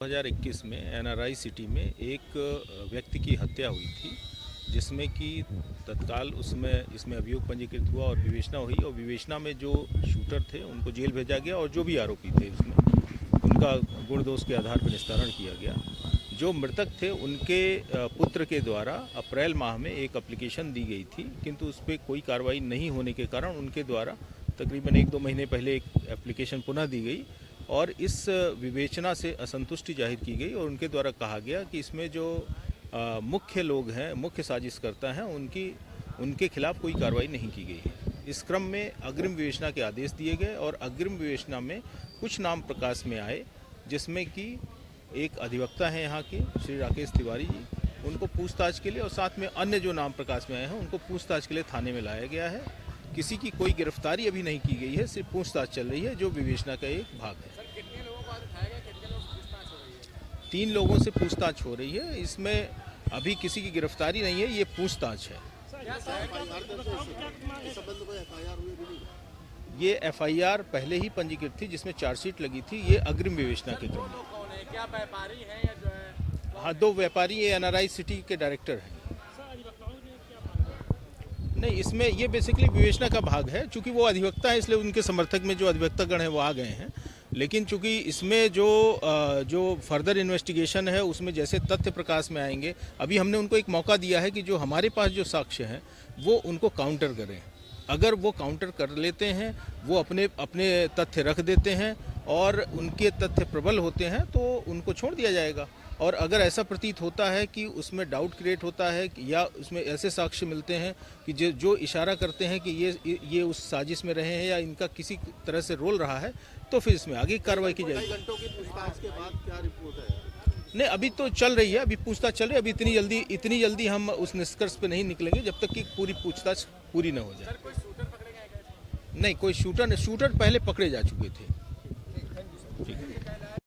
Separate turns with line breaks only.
2021 में NRI city में एक व्यक्ति की हत्या हुई थी, जिसमें कि तत्काल इसमें अभियोग पंजीकृत हुआ और विवेचना हुई। और विवेचना में जो शूटर थे उनको जेल भेजा गया और जो भी आरोपी थे उसमें उनका गुण दोष के आधार पर निस्तारण किया गया। जो मृतक थे उनके पुत्र के द्वारा अप्रैल माह में एक एप्लीकेशन दी गई थी, किंतु उस पर कोई कार्रवाई नहीं होने के कारण उनके द्वारा तकरीबन 1-2 महीने पहले एक एप्लीकेशन पुनः दी गई और इस विवेचना से असंतुष्टि जाहिर की गई और उनके द्वारा कहा गया कि इसमें जो मुख्य लोग हैं, मुख्य साजिशकर्ता हैं, उनके खिलाफ कोई कार्रवाई नहीं की गई है। इस क्रम में अग्रिम विवेचना के आदेश दिए गए और अग्रिम विवेचना में कुछ नाम प्रकाश में आए, जिसमें कि एक अधिवक्ता हैं यहाँ के श्री राकेश तिवारी जी, उनको पूछताछ के लिए, और साथ में अन्य जो नाम प्रकाश में आए हैं उनको पूछताछ के लिए थाने में लाया गया है। किसी की कोई गिरफ्तारी अभी नहीं की गई है, सिर्फ पूछताछ चल रही है, जो विवेचना का एक भाग है।
सर, कितने लोगों को आज उठाया गया, कितने लोगों से पूछताछ हो रही है?
3 लोगों से पूछताछ हो रही है। इसमें अभी किसी की गिरफ्तारी नहीं है, ये पूछताछ है। ये एफआईआर पहले ही पंजीकृत थी, जिसमें चार्जशीट लगी थी। ये अग्रिम विवेचना के क्रम में।
कौन है, क्या व्यापारी हैं या जो है?
हाँ, 2 व्यापारी ये एनआरआई सिटी के डायरेक्टर हैं। नहीं, इसमें ये बेसिकली विवेचना का भाग है। चूंकि वो अधिवक्ता है इसलिए उनके समर्थक में जो अधिवक्तागण हैं वो आ गए हैं, लेकिन चूंकि इसमें जो फर्दर इन्वेस्टिगेशन है उसमें जैसे तथ्य प्रकाश में आएंगे, अभी हमने उनको एक मौका दिया है कि जो हमारे पास जो साक्ष्य हैं वो उनको काउंटर करें। अगर वो काउंटर कर लेते हैं, वो अपने तथ्य रख देते हैं और उनके तथ्य प्रबल होते हैं तो उनको छोड़ दिया जाएगा। और अगर ऐसा प्रतीत होता है कि उसमें डाउट क्रिएट होता है या उसमें ऐसे साक्ष्य मिलते हैं कि जो इशारा करते हैं कि ये उस साजिश में रहे हैं या इनका किसी तरह से रोल रहा है, तो फिर इसमें आगे कार्रवाई की जाएगी।
घंटों की पूछताछ के बाद क्या रिपोर्ट है?
नहीं, अभी तो चल रही है, अभी पूछताछ चल रही है। अभी इतनी जल्दी हम उस निष्कर्ष पे नहीं निकलेंगे जब तक कि पूरी पूछताछ पूरी न हो जाए।
सर, कोई शूटर पकड़े गए क्या?
नहीं, कोई शूटर पहले पकड़े जा चुके थे।